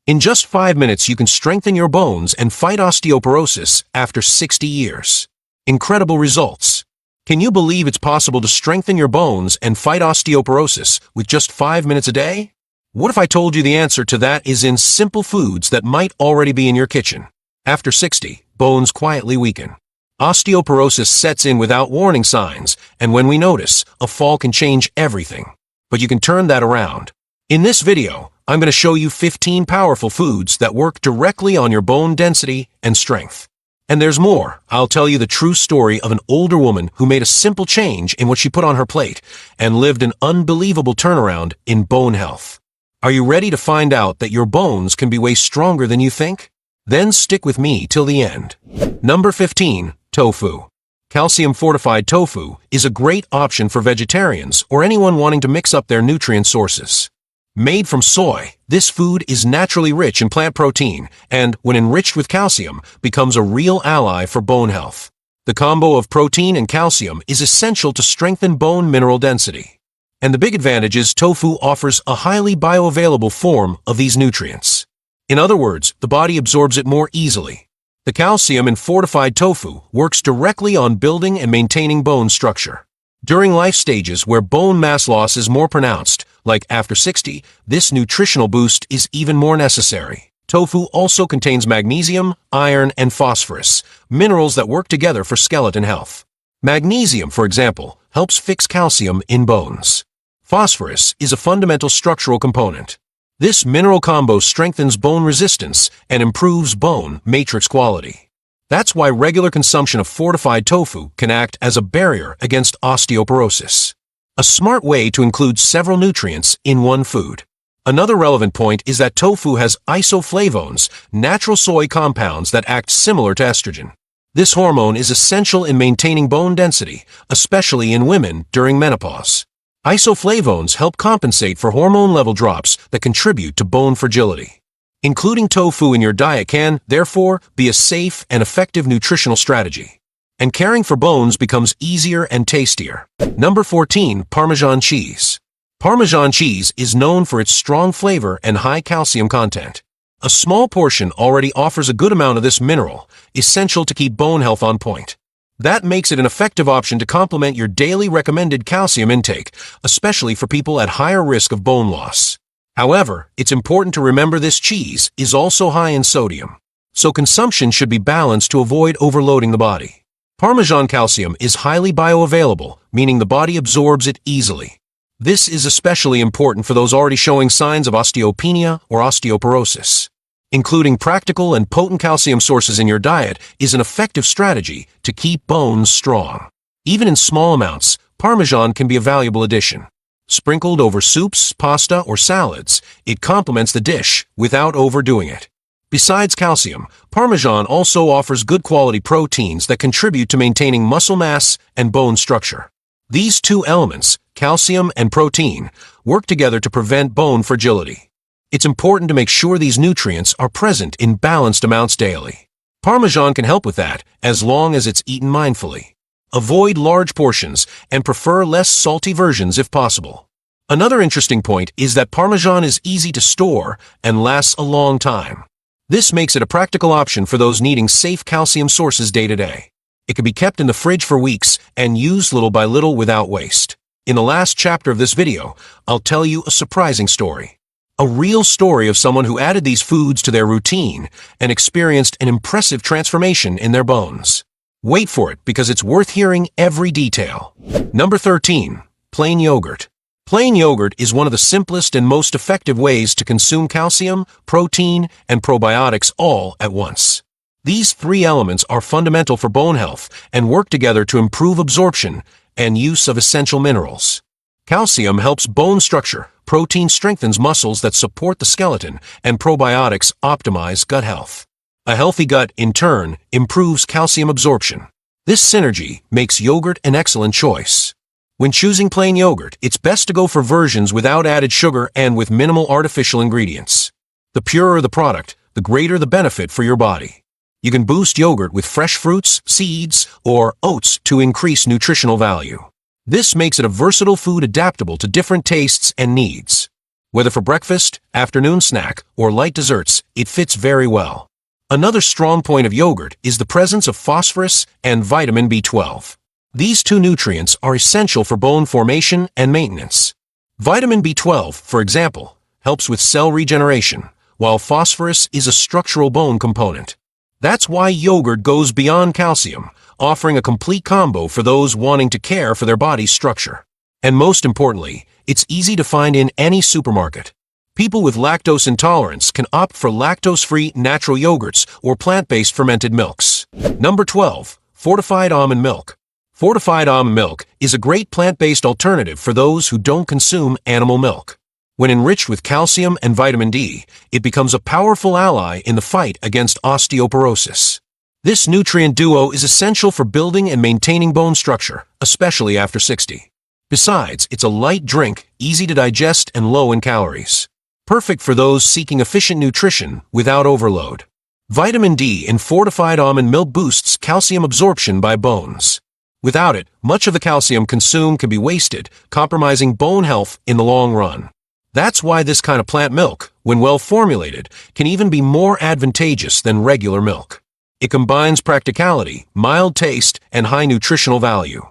In just 5 minutes, you can strengthen your bones and fight osteoporosis after 60 years. Incredible results. Can you believe it's possible to strengthen your bones and fight osteoporosis with just 5 minutes a day? What if I told you the answer to that is in simple foods that might already be in your kitchen? After 60, bones quietly weaken. Osteoporosis sets in without warning signs, and when we notice, a fall can change everything. But you can turn that around. In this video, I'm going to show you 15 powerful foods that work directly on your bone density and strength. And there's more. I'll tell you the true story of an older woman who made a simple change in what she put on her plate and lived an unbelievable turnaround in bone health. Are you ready to find out that your bones can be way stronger than you think? Then stick with me till the end. Number 15. Tofu. Calcium-fortified tofu is a great option for vegetarians or anyone wanting to mix up their nutrient sources. Made from soy, this food is naturally rich in plant protein and, when enriched with calcium, becomes a real ally for bone health. The combo of protein and calcium is essential to strengthen bone mineral density. And the big advantage is tofu offers a highly bioavailable form of these nutrients. In other words, the body absorbs it more easily. The calcium in fortified tofu works directly on building and maintaining bone structure. During life stages where bone mass loss is more pronounced, like after 60, this nutritional boost is even more necessary. Tofu also contains magnesium, iron, and phosphorus, minerals that work together for skeleton health. Magnesium, for example, helps fix calcium in bones. Phosphorus is a fundamental structural component. This mineral combo strengthens bone resistance and improves bone matrix quality. That's why regular consumption of fortified tofu can act as a barrier against osteoporosis. A smart way to include several nutrients in one food. Another relevant point is that tofu has isoflavones, natural soy compounds that act similar to estrogen. This hormone is essential in maintaining bone density, especially in women during menopause. Isoflavones help compensate for hormone level drops that contribute to bone fragility. Including tofu in your diet can, therefore, be a safe and effective nutritional strategy. And caring for bones becomes easier and tastier. Number 14. Parmesan cheese. Parmesan cheese is known for its strong flavor and high calcium content. A small portion already offers a good amount of this mineral, essential to keep bone health on point. That makes it an effective option to complement your daily recommended calcium intake, especially for people at higher risk of bone loss. However, it's important to remember this cheese is also high in sodium, so consumption should be balanced to avoid overloading the body. Parmesan calcium is highly bioavailable, meaning the body absorbs it easily. This is especially important for those already showing signs of osteopenia or osteoporosis. Including practical and potent calcium sources in your diet is an effective strategy to keep bones strong. Even in small amounts, Parmesan can be a valuable addition. Sprinkled over soups, pasta, or salads, it complements the dish without overdoing it. Besides calcium, Parmesan also offers good quality proteins that contribute to maintaining muscle mass and bone structure. These two elements, calcium and protein, work together to prevent bone fragility. It's important to make sure these nutrients are present in balanced amounts daily. Parmesan can help with that, as long as it's eaten mindfully. Avoid large portions and prefer less salty versions if possible. Another interesting point is that Parmesan is easy to store and lasts a long time. This makes it a practical option for those needing safe calcium sources day to day. It can be kept in the fridge for weeks and used little by little without waste. In the last chapter of this video, I'll tell you a surprising story. A real story of someone who added these foods to their routine and experienced an impressive transformation in their bones. Wait for it because it's worth hearing every detail. Number 13. Plain yogurt. Plain yogurt is one of the simplest and most effective ways to consume calcium, protein, and probiotics all at once. These three elements are fundamental for bone health and work together to improve absorption and use of essential minerals. Calcium helps bone structure, protein strengthens muscles that support the skeleton, and probiotics optimize gut health. A healthy gut, in turn, improves calcium absorption. This synergy makes yogurt an excellent choice. When choosing plain yogurt, it's best to go for versions without added sugar and with minimal artificial ingredients. The purer the product, the greater the benefit for your body. You can boost yogurt with fresh fruits, seeds, or oats to increase nutritional value. This makes it a versatile food adaptable to different tastes and needs. Whether for breakfast, afternoon snack, or light desserts, it fits very well. Another strong point of yogurt is the presence of phosphorus and vitamin B12. These two nutrients are essential for bone formation and maintenance. Vitamin B12, for example, helps with cell regeneration, while phosphorus is a structural bone component. That's why yogurt goes beyond calcium, offering a complete combo for those wanting to care for their body's structure. And most importantly, it's easy to find in any supermarket. People with lactose intolerance can opt for lactose-free natural yogurts or plant-based fermented milks. Number 12. Fortified almond milk. Fortified almond milk is a great plant-based alternative for those who don't consume animal milk. When enriched with calcium and vitamin D, it becomes a powerful ally in the fight against osteoporosis. This nutrient duo is essential for building and maintaining bone structure, especially after 60. Besides, it's a light drink, easy to digest and low in calories. Perfect for those seeking efficient nutrition without overload. Vitamin D in fortified almond milk boosts calcium absorption by bones. Without it, much of the calcium consumed can be wasted, compromising bone health in the long run. That's why this kind of plant milk, when well formulated, can even be more advantageous than regular milk. It combines practicality, mild taste, and high nutritional value.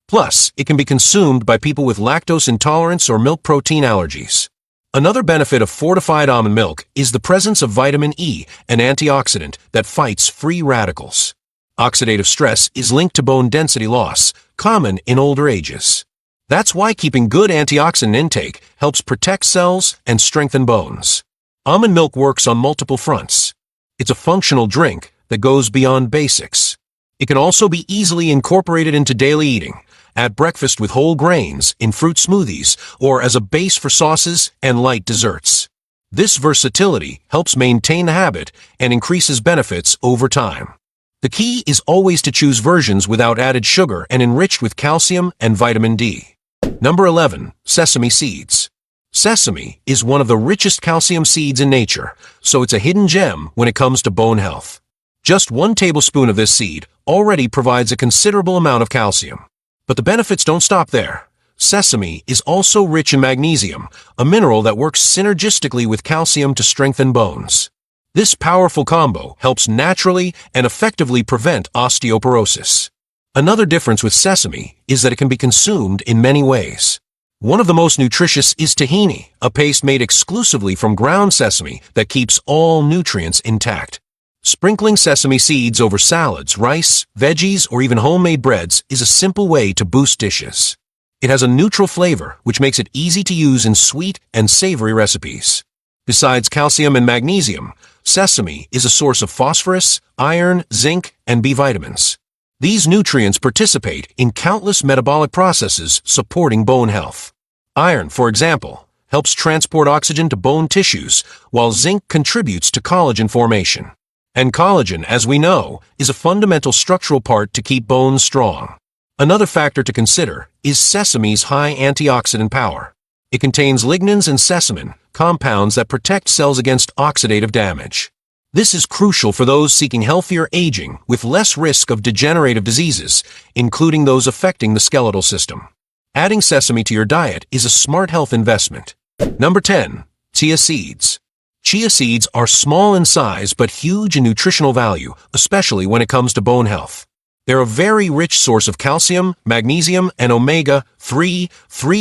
Plus, it can be consumed by people with lactose intolerance or milk protein allergies. Another benefit of fortified almond milk is the presence of vitamin E, an antioxidant that fights free radicals. Oxidative stress is linked to bone density loss, common in older ages. That's why keeping good antioxidant intake helps protect cells and strengthen bones. Almond milk works on multiple fronts. It's a functional drink that goes beyond basics. It can also be easily incorporated into daily eating, at breakfast with whole grains, in fruit smoothies, or as a base for sauces and light desserts. This versatility helps maintain the habit and increases benefits over time. The key is always to choose versions without added sugar and enriched with calcium and vitamin D. Number 11. Sesame seeds. Sesame is one of the richest calcium seeds in nature, so it's a hidden gem when it comes to bone health. Just 1 tablespoon of this seed already provides a considerable amount of calcium. But the benefits don't stop there. Sesame is also rich in magnesium, a mineral that works synergistically with calcium to strengthen bones. This powerful combo helps naturally and effectively prevent osteoporosis. Another difference with sesame is that it can be consumed in many ways. One of the most nutritious is tahini, a paste made exclusively from ground sesame that keeps all nutrients intact. Sprinkling sesame seeds over salads, rice, veggies, or even homemade breads is a simple way to boost dishes. It has a neutral flavor, which makes it easy to use in sweet and savory recipes. Besides calcium and magnesium, sesame is a source of phosphorus, iron, zinc, and B vitamins. These nutrients participate in countless metabolic processes supporting bone health. Iron, for example, helps transport oxygen to bone tissues, while zinc contributes to collagen formation. And collagen, as we know, is a fundamental structural part to keep bones strong. Another factor to consider is sesame's high antioxidant power. It contains lignans and sesamin, compounds that protect cells against oxidative damage. This is crucial for those seeking healthier aging with less risk of degenerative diseases, including those affecting the skeletal system. Adding sesame to your diet is a smart health investment. Number 10. Chia seeds. Chia seeds are small in size but huge in nutritional value, especially when it comes to bone health. They're a very rich source of calcium, magnesium, and omega-3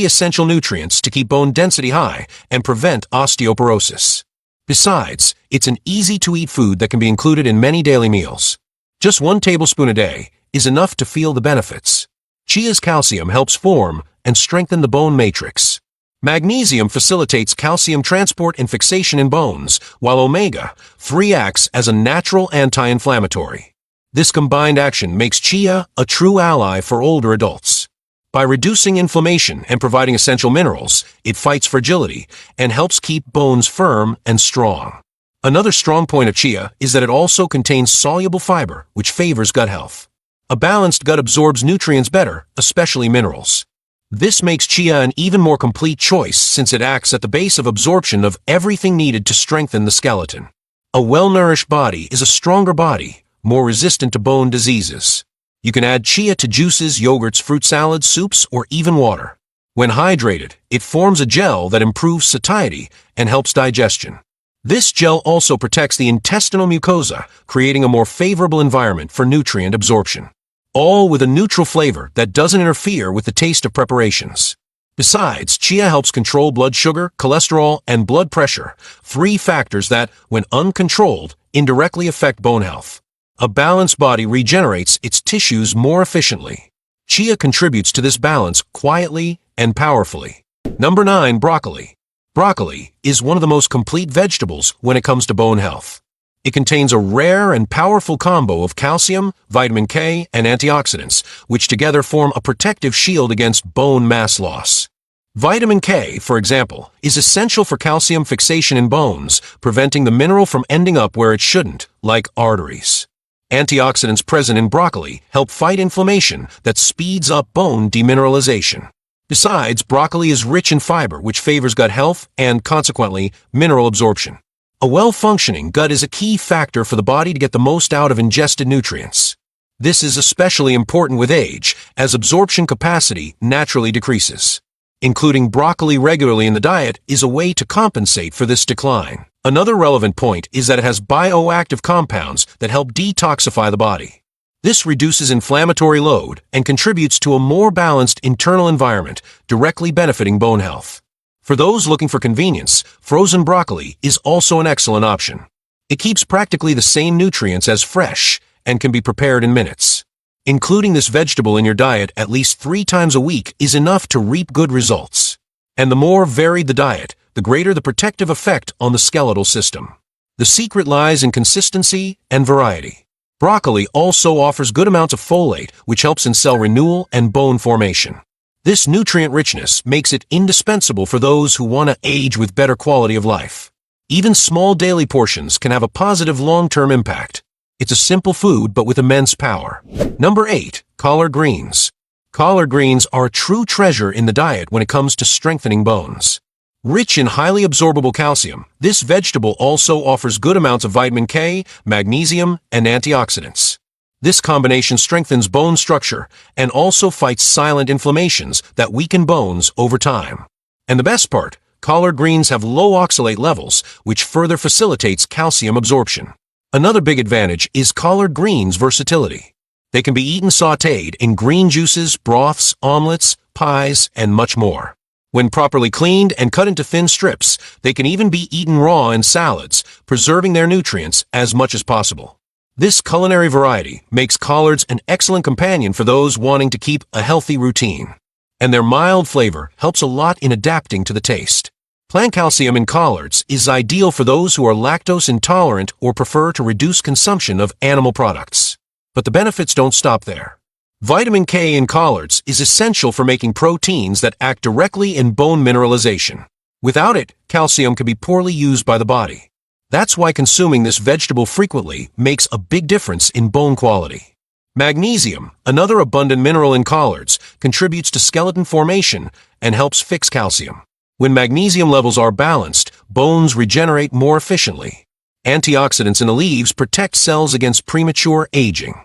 essential nutrients to keep bone density high and prevent osteoporosis. Besides, it's an easy-to-eat food that can be included in many daily meals. Just 1 tablespoon a day is enough to feel the benefits. Chia's calcium helps form and strengthen the bone matrix. Magnesium facilitates calcium transport and fixation in bones, while omega-3 acts as a natural anti-inflammatory. This combined action makes chia a true ally for older adults. By reducing inflammation and providing essential minerals, it fights fragility and helps keep bones firm and strong. Another strong point of chia is that it also contains soluble fiber, which favors gut health. A balanced gut absorbs nutrients better, especially minerals. This makes chia an even more complete choice since it acts at the base of absorption of everything needed to strengthen the skeleton. A well-nourished body is a stronger body, more resistant to bone diseases. You can add chia to juices, yogurts, fruit salads, soups, or even water. When hydrated, it forms a gel that improves satiety and helps digestion. This gel also protects the intestinal mucosa, creating a more favorable environment for nutrient absorption. All with a neutral flavor that doesn't interfere with the taste of preparations. Besides, chia helps control blood sugar, cholesterol, and blood pressure, 3 factors that, when uncontrolled, indirectly affect bone health. A balanced body regenerates its tissues more efficiently. Chia contributes to this balance quietly and powerfully. Number 9. Broccoli. Broccoli is one of the most complete vegetables when it comes to bone health. It contains a rare and powerful combo of calcium, vitamin K, and antioxidants, which together form a protective shield against bone mass loss. Vitamin K, for example, is essential for calcium fixation in bones, preventing the mineral from ending up where it shouldn't, like arteries. Antioxidants present in broccoli help fight inflammation that speeds up bone demineralization. Besides, broccoli is rich in fiber, which favors gut health and, consequently, mineral absorption. A well-functioning gut is a key factor for the body to get the most out of ingested nutrients. This is especially important with age, as absorption capacity naturally decreases. Including broccoli regularly in the diet is a way to compensate for this decline. Another relevant point is that it has bioactive compounds that help detoxify the body. This reduces inflammatory load and contributes to a more balanced internal environment, directly benefiting bone health. For those looking for convenience, frozen broccoli is also an excellent option. It keeps practically the same nutrients as fresh and can be prepared in minutes. Including this vegetable in your diet at least 3 times a week is enough to reap good results. And the more varied the diet, the greater the protective effect on the skeletal system. The secret lies in consistency and variety. Broccoli also offers good amounts of folate, which helps in cell renewal and bone formation. This nutrient richness makes it indispensable for those who want to age with better quality of life. Even small daily portions can have a positive long-term impact. It's a simple food, but with immense power. Number 8. Collard greens. Collard greens are a true treasure in the diet when it comes to strengthening bones. Rich in highly absorbable calcium, this vegetable also offers good amounts of vitamin K, magnesium, and antioxidants. This combination strengthens bone structure and also fights silent inflammations that weaken bones over time. And the best part, collard greens have low oxalate levels, which further facilitates calcium absorption. Another big advantage is collard greens' versatility. They can be eaten sautéed in green juices, broths, omelets, pies, and much more. When properly cleaned and cut into thin strips, they can even be eaten raw in salads, preserving their nutrients as much as possible. This culinary variety makes collards an excellent companion for those wanting to keep a healthy routine. And their mild flavor helps a lot in adapting to the taste. Plant calcium in collards is ideal for those who are lactose intolerant or prefer to reduce consumption of animal products. But the benefits don't stop there. Vitamin K in collards is essential for making proteins that act directly in bone mineralization. Without it, calcium can be poorly used by the body. That's why consuming this vegetable frequently makes a big difference in bone quality. Magnesium, another abundant mineral in collards, contributes to skeleton formation and helps fix calcium. When magnesium levels are balanced, bones regenerate more efficiently. Antioxidants in the leaves protect cells against premature aging.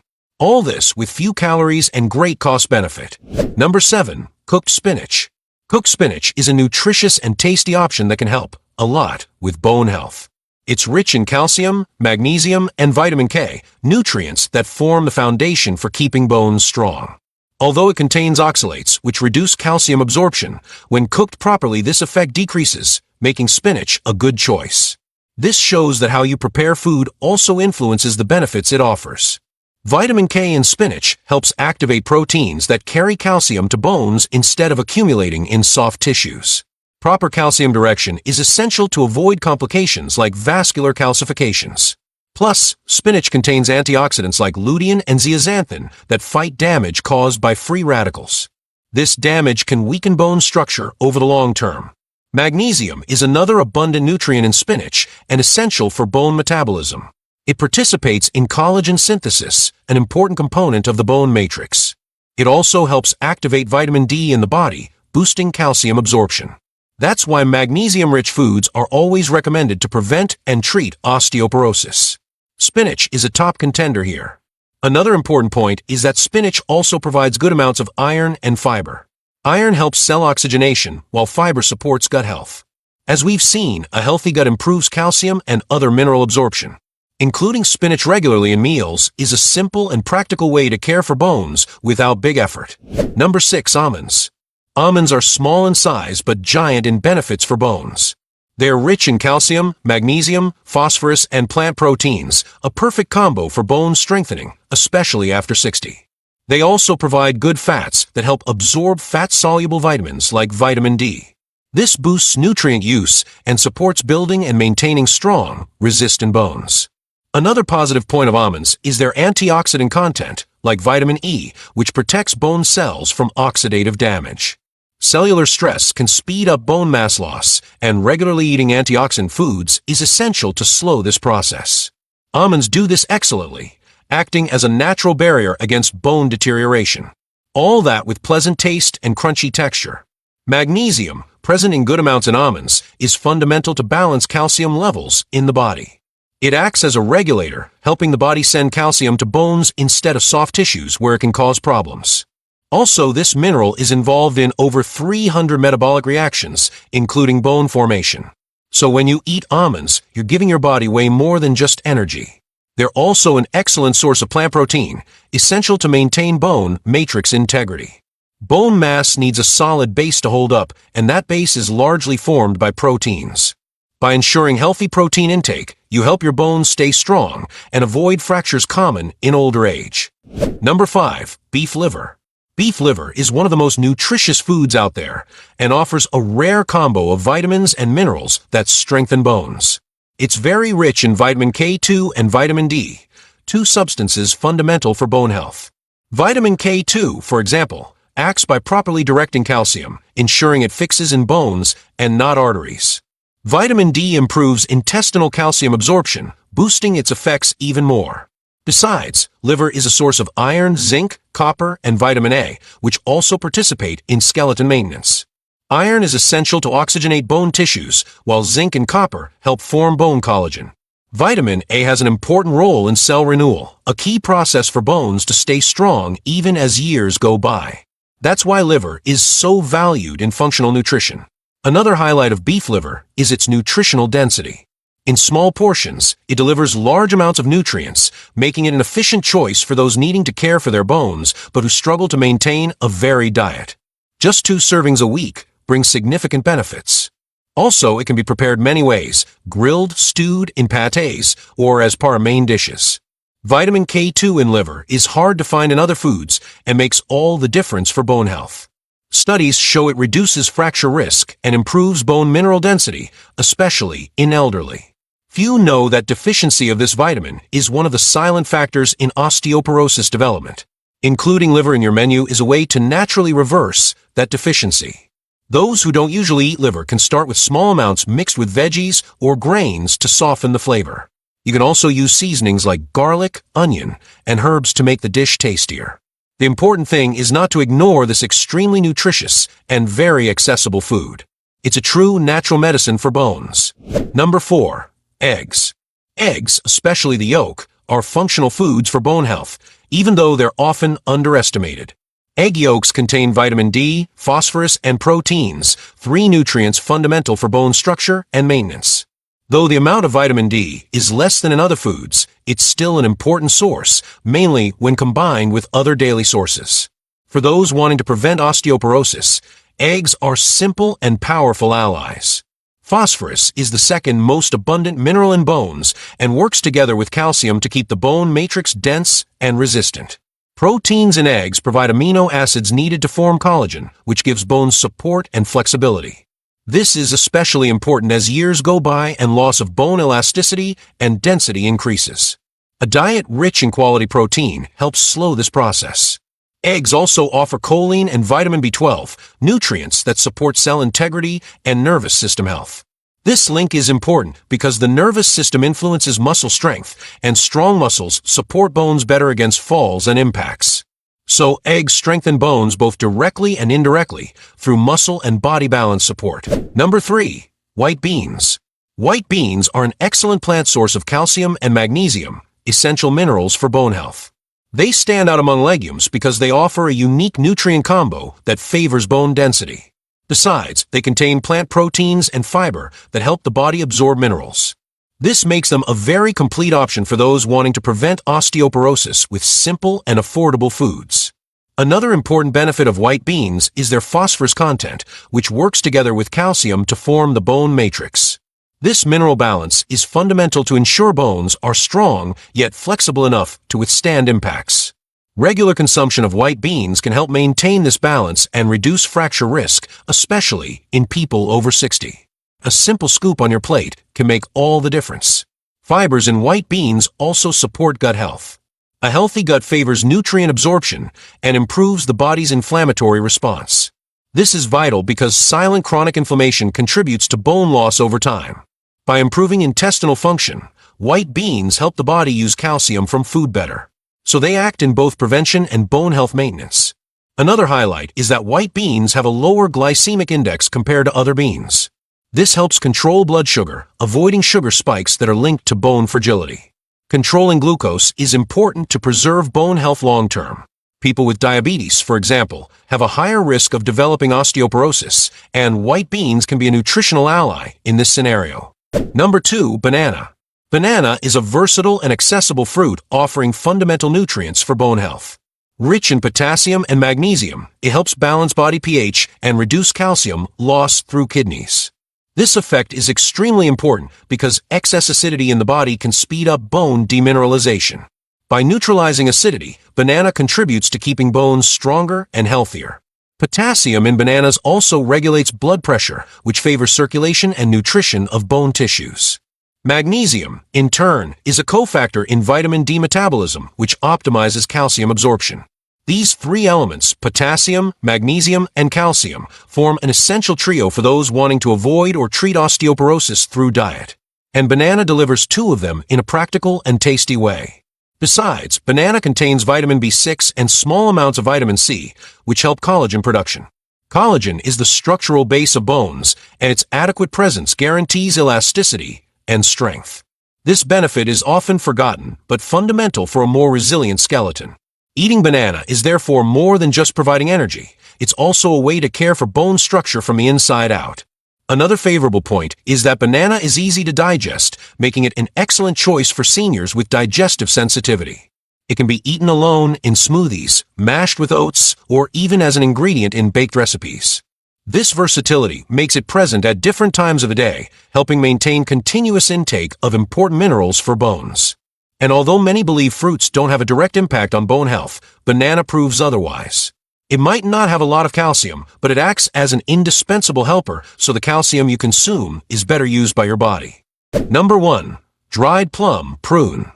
All this with few calories and great cost benefit. Number 7. Cooked spinach. Cooked spinach is a nutritious and tasty option that can help a lot with bone health. It's rich in calcium, magnesium, and vitamin K, nutrients that form the foundation for keeping bones strong. Although it contains oxalates, which reduce calcium absorption, when cooked properly this effect decreases, making spinach a good choice. This shows that how you prepare food also influences the benefits it offers. Vitamin K in spinach helps activate proteins that carry calcium to bones instead of accumulating in soft tissues. Proper calcium direction is essential to avoid complications like vascular calcifications. Plus, spinach contains antioxidants like lutein and zeaxanthin that fight damage caused by free radicals. This damage can weaken bone structure over the long term. Magnesium is another abundant nutrient in spinach and essential for bone metabolism. It participates in collagen synthesis, an important component of the bone matrix. It also helps activate vitamin D in the body, boosting calcium absorption. That's why magnesium-rich foods are always recommended to prevent and treat osteoporosis. Spinach is a top contender here. Another important point is that spinach also provides good amounts of iron and fiber. Iron helps cell oxygenation, while fiber supports gut health. As we've seen, a healthy gut improves calcium and other mineral absorption. Including spinach regularly in meals is a simple and practical way to care for bones without big effort. Number 6. Almonds. Almonds are small in size but giant in benefits for bones. They are rich in calcium, magnesium, phosphorus, and plant proteins, a perfect combo for bone strengthening, especially after 60. They also provide good fats that help absorb fat-soluble vitamins like vitamin D. This boosts nutrient use and supports building and maintaining strong, resistant bones. Another positive point of almonds is their antioxidant content, like vitamin E, which protects bone cells from oxidative damage. Cellular stress can speed up bone mass loss, and regularly eating antioxidant foods is essential to slow this process. Almonds do this excellently, acting as a natural barrier against bone deterioration. All that with pleasant taste and crunchy texture. Magnesium, present in good amounts in almonds, is fundamental to balance calcium levels in the body. It acts as a regulator, helping the body send calcium to bones instead of soft tissues where it can cause problems. Also, this mineral is involved in over 300 metabolic reactions, including bone formation. So when you eat almonds, you're giving your body way more than just energy. They're also an excellent source of plant protein, essential to maintain bone matrix integrity. Bone mass needs a solid base to hold up, and that base is largely formed by proteins. By ensuring healthy protein intake, you help your bones stay strong and avoid fractures common in older age. Number 5. Beef liver. Beef liver is one of the most nutritious foods out there and offers a rare combo of vitamins and minerals that strengthen bones. It's very rich in vitamin K2 and vitamin D, two substances fundamental for bone health. Vitamin K2, for example, acts by properly directing calcium, ensuring it fixes in bones and not arteries. Vitamin D improves intestinal calcium absorption, boosting its effects even more. Besides, liver is a source of iron, zinc, copper, and vitamin A, which also participate in skeleton maintenance. Iron is essential to oxygenate bone tissues, while zinc and copper help form bone collagen. Vitamin A has an important role in cell renewal, a key process for bones to stay strong even as years go by. That's why liver is so valued in functional nutrition. Another highlight of beef liver is its nutritional density. In small portions, it delivers large amounts of nutrients, making it an efficient choice for those needing to care for their bones but who struggle to maintain a varied diet. Just 2 servings a week brings significant benefits. Also, it can be prepared many ways: grilled, stewed, in pâtés, or as part of main dishes. Vitamin K2 in liver is hard to find in other foods and makes all the difference for bone health. Studies show it reduces fracture risk and improves bone mineral density, especially in elderly. Few know that deficiency of this vitamin is one of the silent factors in osteoporosis development. Including liver in your menu is a way to naturally reverse that deficiency. Those who don't usually eat liver can start with small amounts mixed with veggies or grains to soften the flavor. You can also use seasonings like garlic, onion, and herbs to make the dish tastier. The important thing is not to ignore this extremely nutritious and very accessible food. It's a true natural medicine for bones. Number 4. Eggs. Eggs, especially the yolk, are functional foods for bone health, even though they're often underestimated. Egg yolks contain vitamin D, phosphorus, and proteins, 3 nutrients fundamental for bone structure and maintenance. Though the amount of vitamin D is less than in other foods, it's still an important source, mainly when combined with other daily sources. For those wanting to prevent osteoporosis, eggs are simple and powerful allies. Phosphorus is the second most abundant mineral in bones and works together with calcium to keep the bone matrix dense and resistant. Proteins in eggs provide amino acids needed to form collagen, which gives bones support and flexibility. This is especially important as years go by and loss of bone elasticity and density increases. A diet rich in quality protein helps slow this process. Eggs also offer choline and vitamin B12, nutrients that support cell integrity and nervous system health. This link is important because the nervous system influences muscle strength, and strong muscles support bones better against falls and impacts. So, eggs strengthen bones both directly and indirectly through muscle and body balance support. Number 3. White beans. White beans are an excellent plant source of calcium and magnesium, essential minerals for bone health. They stand out among legumes because they offer a unique nutrient combo that favors bone density. Besides, they contain plant proteins and fiber that help the body absorb minerals. This makes them a very complete option for those wanting to prevent osteoporosis with simple and affordable foods. Another important benefit of white beans is their phosphorus content, which works together with calcium to form the bone matrix. This mineral balance is fundamental to ensure bones are strong yet flexible enough to withstand impacts. Regular consumption of white beans can help maintain this balance and reduce fracture risk, especially in people over 60. A simple scoop on your plate can make all the difference. Fibers in white beans also support gut health. A healthy gut favors nutrient absorption and improves the body's inflammatory response. This is vital because silent chronic inflammation contributes to bone loss over time. By improving intestinal function, white beans help the body use calcium from food better, so they act in both prevention and bone health maintenance. Another highlight is that white beans have a lower glycemic index compared to other beans. This helps control blood sugar, avoiding sugar spikes that are linked to bone fragility. Controlling glucose is important to preserve bone health long-term. People with diabetes, for example, have a higher risk of developing osteoporosis, and white beans can be a nutritional ally in this scenario. Number 2, banana. Banana is a versatile and accessible fruit offering fundamental nutrients for bone health. Rich in potassium and magnesium, it helps balance body pH and reduce calcium loss through kidneys. This effect is extremely important because excess acidity in the body can speed up bone demineralization. By neutralizing acidity, banana contributes to keeping bones stronger and healthier. Potassium in bananas also regulates blood pressure, which favors circulation and nutrition of bone tissues. Magnesium, in turn, is a cofactor in vitamin D metabolism, which optimizes calcium absorption. These three elements, potassium, magnesium, and calcium, form an essential trio for those wanting to avoid or treat osteoporosis through diet. And banana delivers two of them in a practical and tasty way. Besides, banana contains vitamin B6 and small amounts of vitamin C, which help collagen production. Collagen is the structural base of bones, and its adequate presence guarantees elasticity and strength. This benefit is often forgotten, but fundamental for a more resilient skeleton. Eating banana is therefore more than just providing energy. It's also a way to care for bone structure from the inside out. Another favorable point is that banana is easy to digest, making it an excellent choice for seniors with digestive sensitivity. It can be eaten alone in smoothies, mashed with oats, or even as an ingredient in baked recipes. This versatility makes it present at different times of the day, helping maintain continuous intake of important minerals for bones. And although many believe fruits don't have a direct impact on bone health, banana proves otherwise. It might not have a lot of calcium, but it acts as an indispensable helper, so the calcium you consume is better used by your body. Number 1. Dried plum, prune.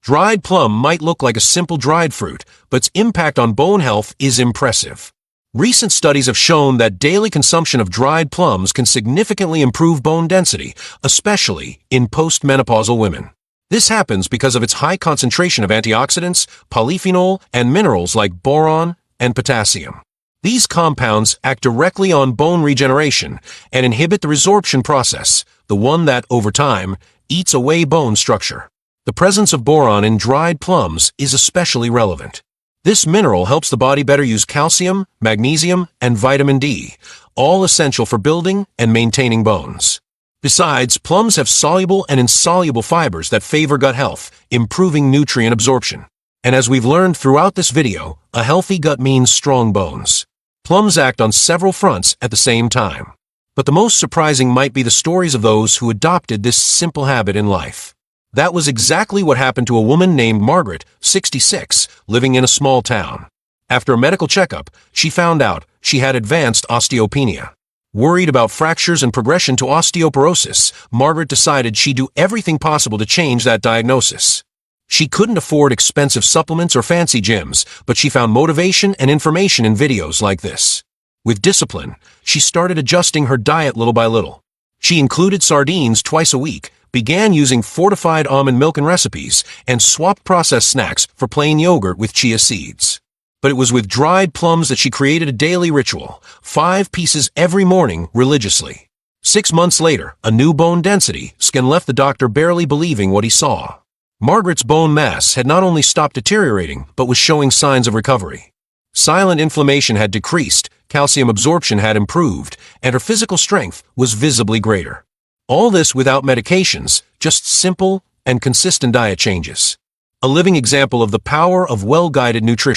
Dried plum might look like a simple dried fruit, but its impact on bone health is impressive. Recent studies have shown that daily consumption of dried plums can significantly improve bone density, especially in postmenopausal women. This happens because of its high concentration of antioxidants, polyphenol, and minerals like boron and potassium. These compounds act directly on bone regeneration and inhibit the resorption process, the one that, over time, eats away bone structure. The presence of boron in dried plums is especially relevant. This mineral helps the body better use calcium, magnesium, and vitamin D, all essential for building and maintaining bones. Besides, plums have soluble and insoluble fibers that favor gut health, improving nutrient absorption. And as we've learned throughout this video, a healthy gut means strong bones. Plums act on several fronts at the same time. But the most surprising might be the stories of those who adopted this simple habit in life. That was exactly what happened to a woman named Margaret, 66, living in a small town. After a medical checkup, she found out she had advanced osteopenia. Worried about fractures and progression to osteoporosis, Margaret decided she'd do everything possible to change that diagnosis. She couldn't afford expensive supplements or fancy gyms, but she found motivation and information in videos like this. With discipline, she started adjusting her diet little by little. She included sardines twice a week, began using fortified almond milk in recipes, and swapped processed snacks for plain yogurt with chia seeds. But it was with dried plums that she created a daily ritual, 5 pieces every morning religiously. 6 months later, a new bone density scan left the doctor barely believing what he saw. Margaret's bone mass had not only stopped deteriorating, but was showing signs of recovery. Silent inflammation had decreased, calcium absorption had improved, and her physical strength was visibly greater. All this without medications, just simple and consistent diet changes. A living example of the power of well-guided nutrition.